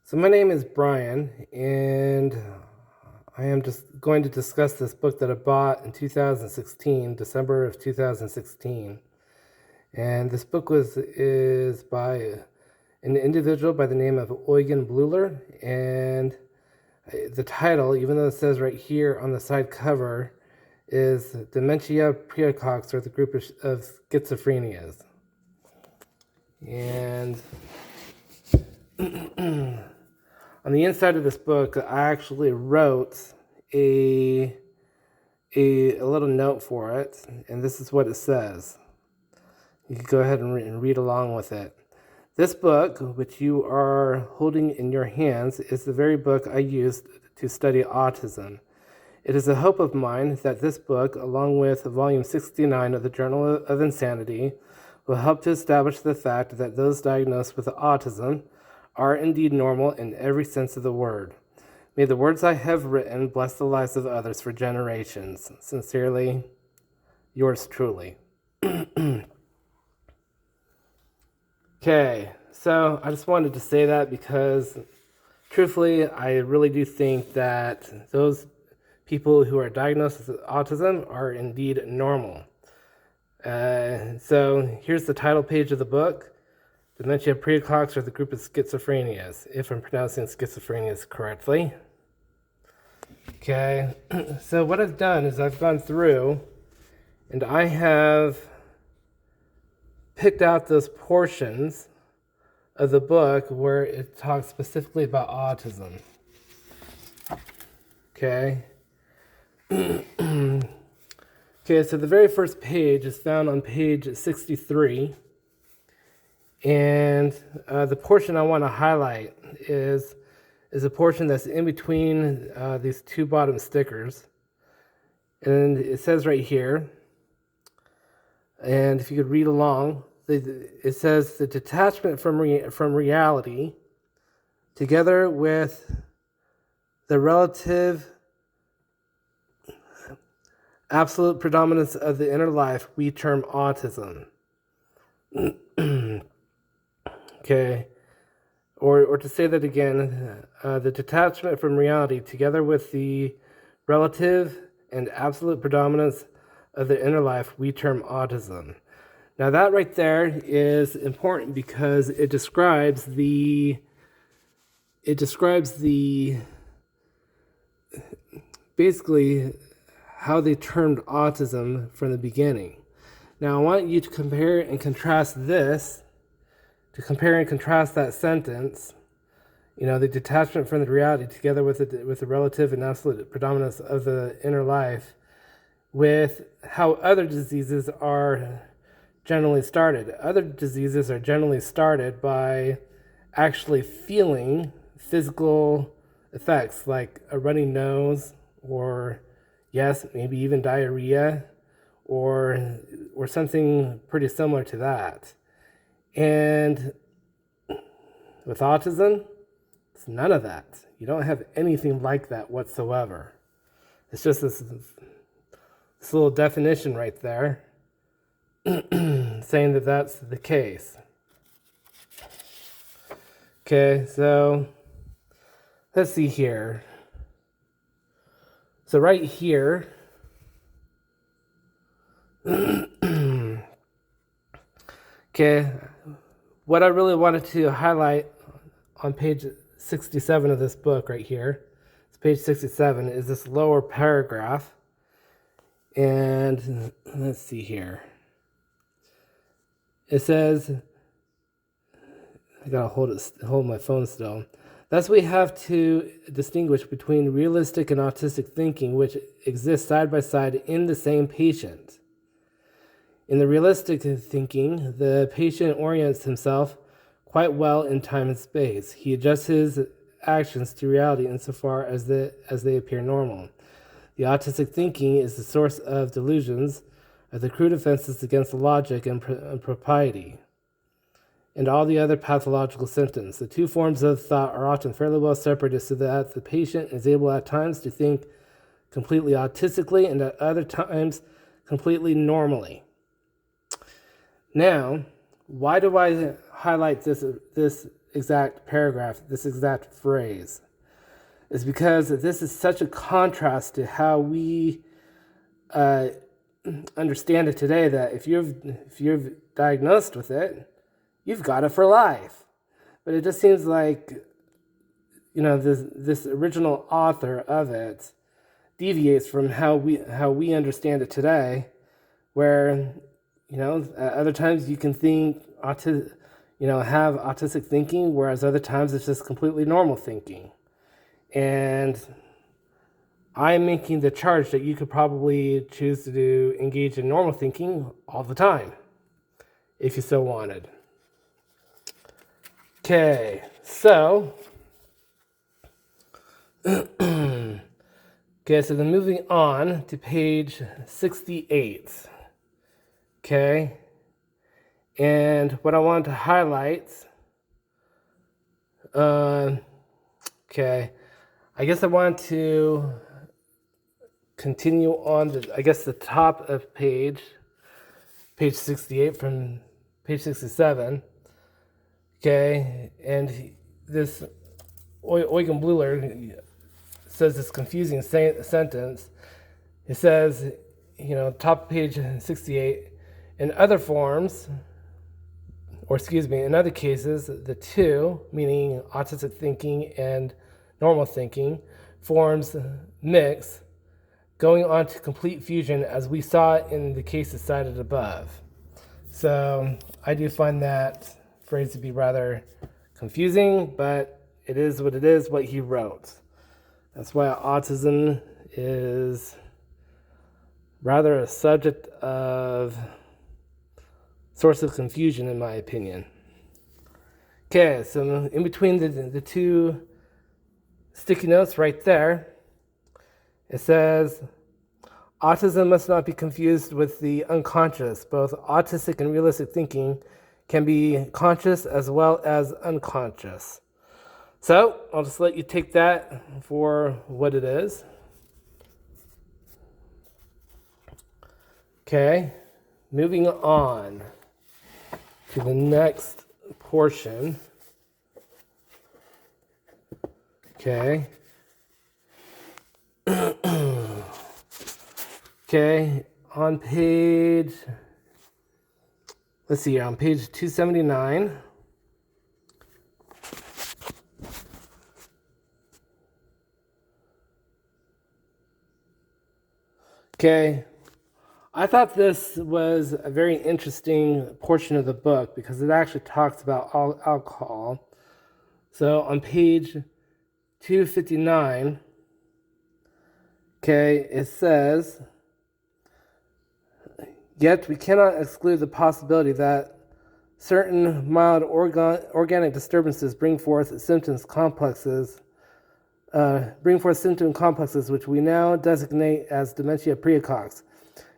So my name is Brian, and I am just going to discuss this book that I bought in 2016, December of 2016. And this book is by an individual by the name of Eugen Bleuler, and the title, even though it says right here on the side cover, is Dementia Praecox, or the group of schizophrenias. And on the inside of this book, I actually wrote a little note for it, and this is what it says. You can go ahead and read along with it. This book, which you are holding in your hands, is the very book I used to study autism. It is a hope of mine that this book, along with volume 69 of the Journal of Insanity, will help to establish the fact that those diagnosed with autism are indeed normal in every sense of the word. May the words I have written bless the lives of others for generations. Sincerely, yours truly. Okay, so I just wanted to say that because, truthfully, I really do think that those people who are diagnosed with autism are indeed normal. So here's the title page of the book. Dementia Praecox, or the group of schizophrenias, if I'm pronouncing schizophrenias correctly. Okay, so what I've done is I've gone through and I have picked out those portions of the book where it talks specifically about autism. Okay. Okay, so the very first page is found on page 63. And the portion I want to highlight is a portion that's in between these two bottom stickers. And it says right here, and if you could read along, it says the detachment from reality, together with the relative absolute predominance of the inner life, we term autism. Okay, or to say that again, the detachment from reality, together with the relative and absolute predominance of the inner life, we term autism. Now that right there is important because it describes basically how they termed autism from the beginning. Now I want you to compare and contrast this. To compare and contrast that sentence, the detachment from the reality together with the relative and absolute predominance of the inner life, with how other diseases are generally started. Other diseases are generally started by actually feeling physical effects like a runny nose, or yes, maybe even diarrhea, or something pretty similar to that. And with autism, it's none of that. You don't have anything like that whatsoever. It's just this little definition right there saying that that's the case. Okay, so let's see here. So right here, okay, what I really wanted to highlight on page 67 of this book right here, it's page 67, is this lower paragraph. And let's see here. It says, I gotta hold my phone still. Thus we have to distinguish between realistic and autistic thinking, which exist side by side in the same patient. In the realistic thinking, the patient orients himself quite well in time and space. He adjusts his actions to reality insofar as they appear normal. The autistic thinking is the source of delusions, of the crude offenses against logic and propriety, and all the other pathological symptoms. The two forms of thought are often fairly well separated so that the patient is able at times to think completely autistically and at other times completely normally. Now, why do I highlight this exact paragraph, this exact phrase, is because this is such a contrast to how we understand it today, that if you're diagnosed with it, you've got it for life. But it just seems like, this original author of it deviates from how we understand it today, where at other times you can think have autistic thinking, whereas other times it's just completely normal thinking. And I'm making the charge that you could probably choose to engage in normal thinking all the time, if you so wanted. Okay, so then moving on to page 68. Okay, and what I wanted to highlight, I guess I want to continue on the top of page 68 from page 67. Okay, and this Eugen Bleuler says this confusing sentence. It says, top of page 68, in other cases, the two, meaning autistic thinking and normal thinking, forms mix, going on to complete fusion, as we saw in the cases cited above. So I do find that phrase to be rather confusing, but it is what it is, what he wrote. That's why autism is rather a subject of source of confusion, in my opinion. Okay, so in between the two sticky notes right there, it says, autism must not be confused with the unconscious. Both autistic and realistic thinking can be conscious as well as unconscious. So I'll just let you take that for what it is. Okay, moving on to the next portion. Okay. Okay, on page 279. Okay, I thought this was a very interesting portion of the book because it actually talks about alcohol. So on page 259, it says, yet we cannot exclude the possibility that certain mild organic disturbances bring forth symptom complexes which we now designate as dementia praecox.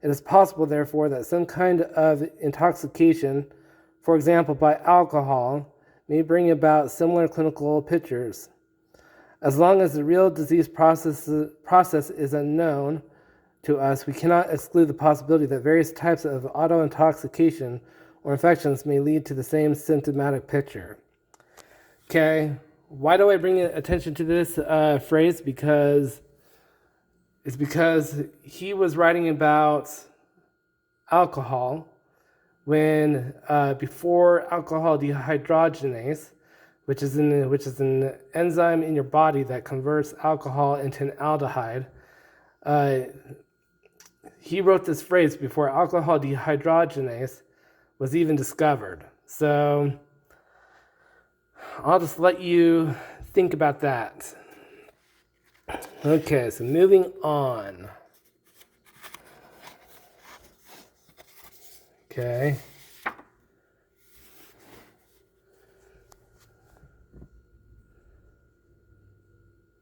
It is possible, therefore, that some kind of intoxication, for example by alcohol, may bring about similar clinical pictures. As long as the real disease process is unknown to us, we cannot exclude the possibility that various types of auto-intoxication or infections may lead to the same symptomatic picture. Okay, why do I bring attention to this phrase? Because he was writing about alcohol when before alcohol dehydrogenase, which is an enzyme in your body that converts alcohol into an aldehyde. He wrote this phrase before alcohol dehydrogenase was even discovered. So I'll just let you think about that. Okay, so moving on. Okay.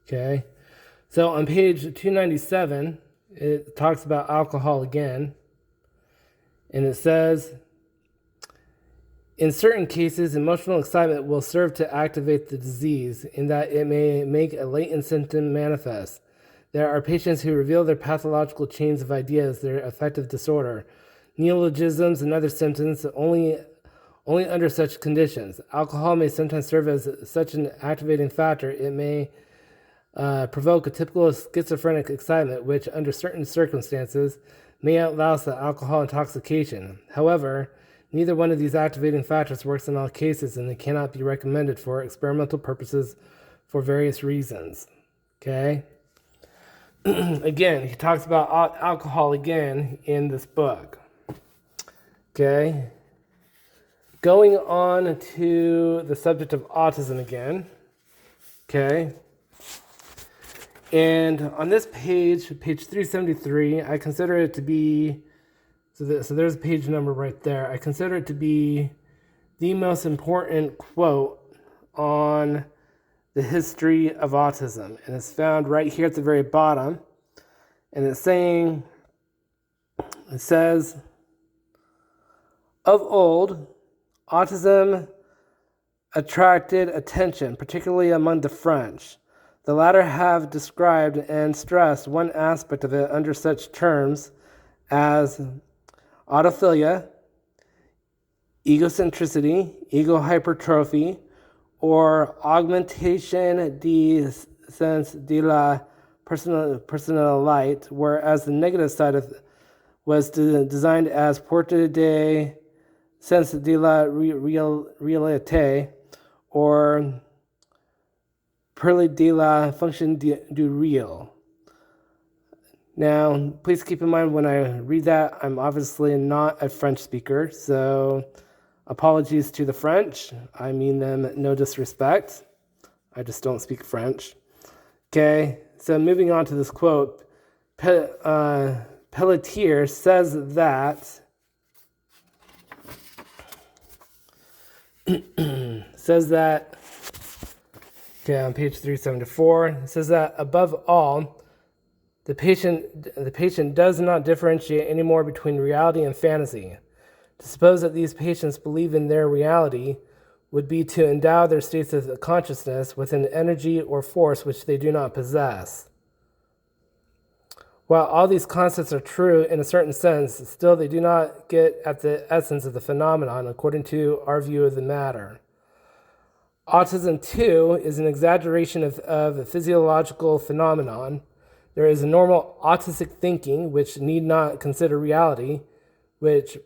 Okay. So on page 297, it talks about alcohol again. And it says, in certain cases, emotional excitement will serve to activate the disease in that it may make a latent symptom manifest. There are patients who reveal their pathological chains of ideas, their affective disorder, neologisms, and other symptoms only only under such conditions. Alcohol may sometimes serve as such an activating factor. It may provoke a typical schizophrenic excitement, which, under certain circumstances, may outlast the alcohol intoxication. However, neither one of these activating factors works in all cases, and they cannot be recommended for experimental purposes for various reasons. Okay? Again, he talks about alcohol again in this book. Okay? Going on to the subject of autism again. Okay? And on this page 373, I consider it to be, so there's a page number right there. I consider it to be the most important quote on the history of autism. And it's found right here at the very bottom. And it says, of old, autism attracted attention, particularly among the French. The latter have described and stressed one aspect of it under such terms as autophilia, egocentricity, ego hypertrophy, or augmentation du sens de la personnalité, whereas the negative side of was designed as porte de sens de la réalité, or purely de la fonction du réel. Now, please keep in mind when I read that, I'm obviously not a French speaker, so apologies to the French. I mean them no disrespect. I just don't speak French. Okay, so moving on to this quote, Pelletier says that okay, on page 374, it says that above all, the patient does not differentiate anymore between reality and fantasy. To suppose that these patients believe in their reality would be to endow their states of consciousness with an energy or force which they do not possess. While all these concepts are true in a certain sense, still they do not get at the essence of the phenomenon according to our view of the matter. Autism, too, is an exaggeration of a physiological phenomenon. There is a normal autistic thinking which need not consider reality, which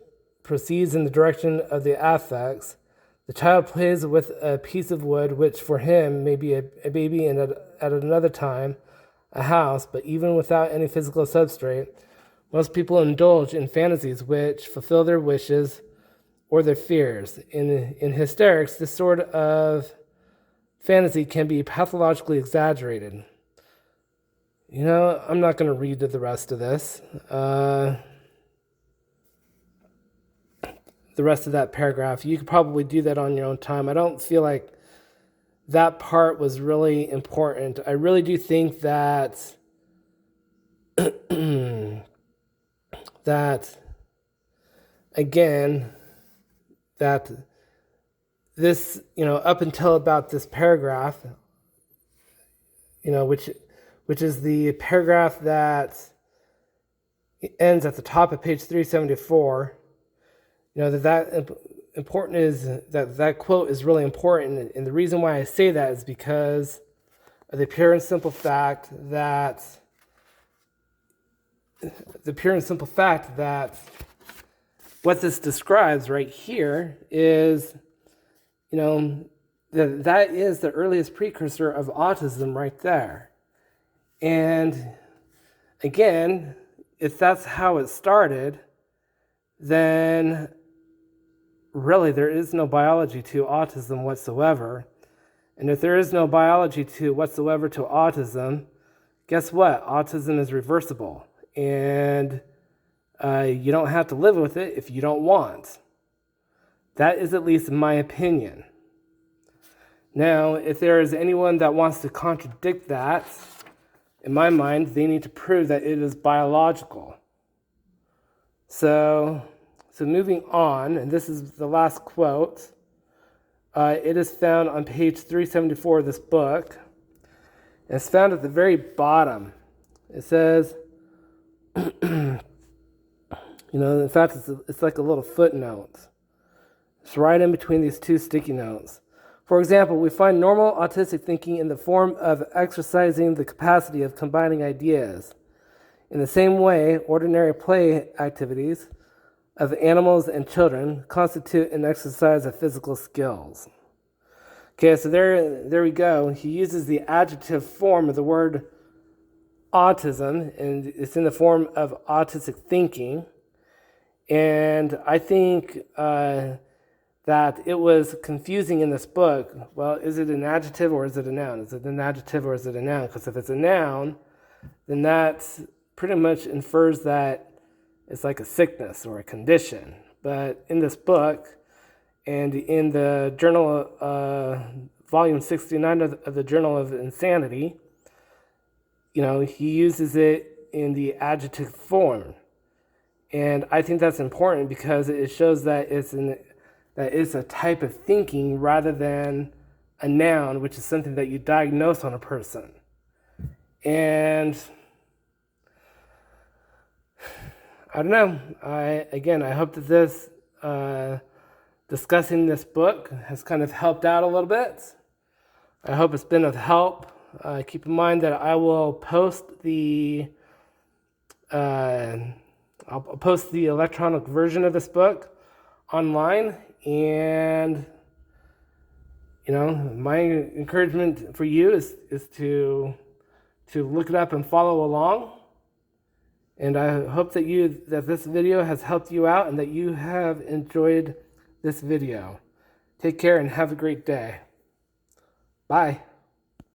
proceeds in the direction of the affects. The child plays with a piece of wood, which for him may be a baby, and at another time a house, but even without any physical substrate, most people indulge in fantasies which fulfill their wishes or their fears. In hysterics, this sort of fantasy can be pathologically exaggerated. You know, I'm not going to read the rest of this. The rest of that paragraph. You could probably do that on your own time. I don't feel like that part was really important. I really do think that that this, up until about this paragraph, which is the paragraph that ends at the top of page 374, that important is that quote is really important. And the reason why I say that is because of the pure and simple fact that what this describes right here is, that is the earliest precursor of autism right there. And again, if that's how it started, then really there is no biology to autism whatsoever. And if there is no biology whatsoever to autism, guess what? Autism is reversible. And you don't have to live with it if you don't want. That is at least my opinion. Now, if there is anyone that wants to contradict that, in my mind, they need to prove that it is biological. So moving on, and this is the last quote. It is found on page 374 of this book. It's found at the very bottom. It says, in fact, it's like a little footnote. It's right in between these two sticky notes. For example, we find normal autistic thinking in the form of exercising the capacity of combining ideas. In the same way, ordinary play activities of animals and children constitute an exercise of physical skills. Okay, so there we go. He uses the adjective form of the word autism, and it's in the form of autistic thinking. And I think that it was confusing in this book. Well, is it an adjective or is it a noun? Is it an adjective or is it a noun? Because if it's a noun, then that pretty much infers that it's like a sickness or a condition. But in this book, and in the journal, volume 69 of the Journal of Insanity, he uses it in the adjective form. And I think that's important because it shows that it's a type of thinking rather than a noun, which is something that you diagnose on a person. And I don't know. I hope that this discussing this book has kind of helped out a little bit. I hope it's been of help. Keep in mind that I will post I'll post the electronic version of this book online, and my encouragement for you is to look it up and follow along. And I hope that this video has helped you out and that you have enjoyed this video. Take care and have a great day. Bye.